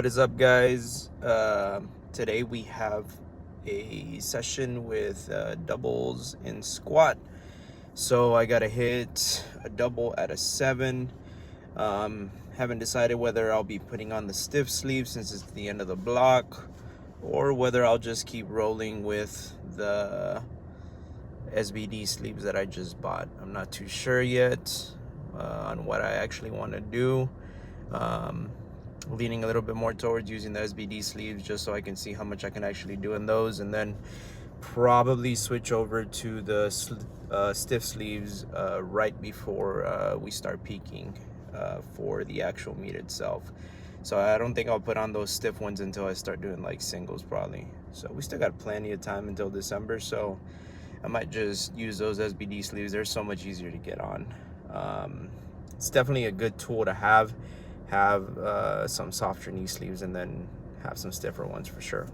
What is up, guys? Today we have a session with doubles in squat. So I gotta hit a double at a 7. Haven't decided whether I'll be putting on the stiff sleeve since it's the end of the block, or whether I'll just keep rolling with the SBD sleeves that I just bought. I'm not too sure yet on what I actually want to do. Leaning a little bit more towards using the SBD sleeves just so I can see how much I can actually do in those, and then probably switch over to the stiff sleeves right before we start peaking for the actual meet itself. So I don't think I'll put on those stiff ones until I start doing like singles probably. So we still got plenty of time until December, so I might just use those SBD sleeves. They're so much easier to get on. It's definitely a good tool to have some softer knee sleeves and then have some stiffer ones for sure.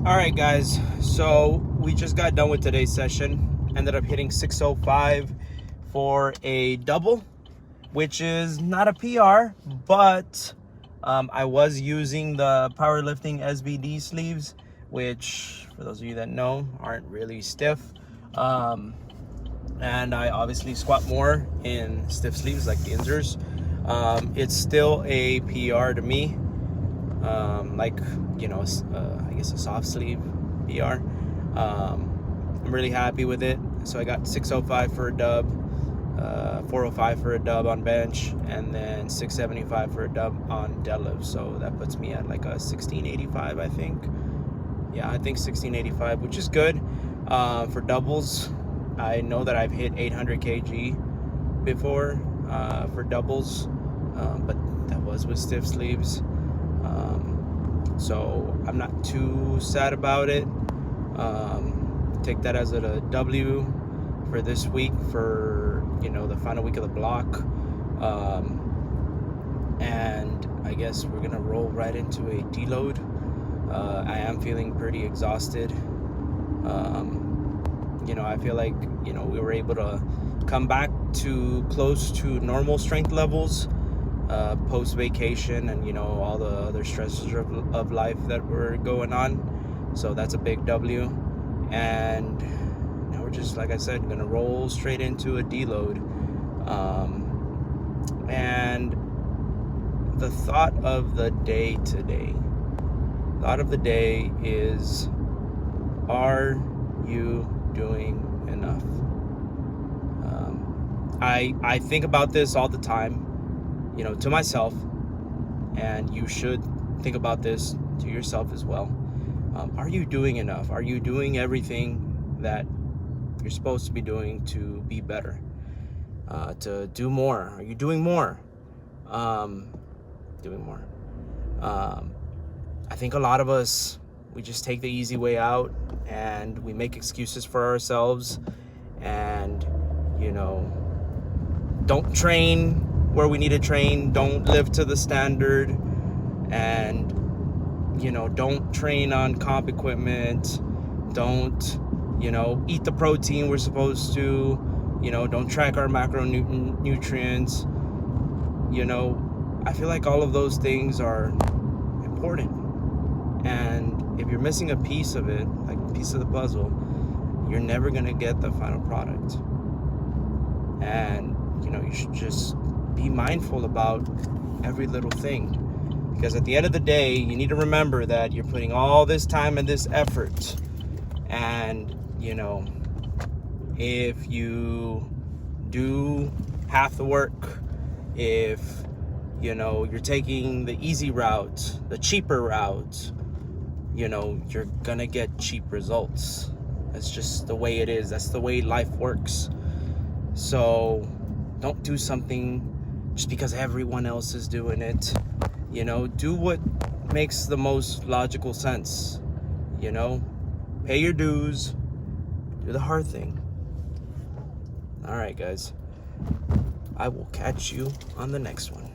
Alright guys, so we just got done with today's session. Ended up hitting 605 for a double, which is not a PR, but I was using the powerlifting SBD sleeves, which for those of you that know aren't really stiff. And I obviously squat more in stiff sleeves like the Inzers. It's still a PR to me. I guess a soft sleeve PR. I'm really happy with it. So I got 605 for a dub, 405 for a dub on bench, and then 675 for a dub on deadlift. So that puts me at like a 1685, I think. Yeah, I think 1685, which is good. For doubles, I know that I've hit 800 kg before for doubles, but that was with stiff sleeves. So I'm not too sad about it. Take that as a W for this week, for the final week of the block. And I guess we're gonna roll right into a deload. I am feeling pretty exhausted. I feel like we were able to come back to close to normal strength levels post vacation and all the other stresses of life that were going on. So that's a big W. And now we're just, like I said, gonna roll straight into a deload. And the thought of the day today, is, are you doing enough? I think about this all the time, to myself, and you should think about this to yourself as well. Are you doing enough? Are you doing everything that you're supposed to be doing to be better, to do more? Are you doing more? Doing more. I think a lot of us, we just take the easy way out and we make excuses for ourselves, and don't train where we need to train, don't live to the standard, And, you know, don't train on comp equipment. Don't, you know, eat the protein we're supposed to. You know, don't track our macronutrients. You know, I feel like all of those things are important. And if you're missing a piece of it, like a piece of the puzzle, you're never going to get the final product. And, you know, you should just be mindful about every little thing. Because at the end of the day, you need to remember that you're putting all this time and this effort. And, you know, if you do half the work, if, you know, you're taking the easy route, the cheaper route, you know, you're gonna get cheap results. That's just the way it is. That's the way life works. So don't do something just because everyone else is doing it. You know, do what makes the most logical sense. You know, pay your dues, do the hard thing. All right, guys. I will catch you on the next one.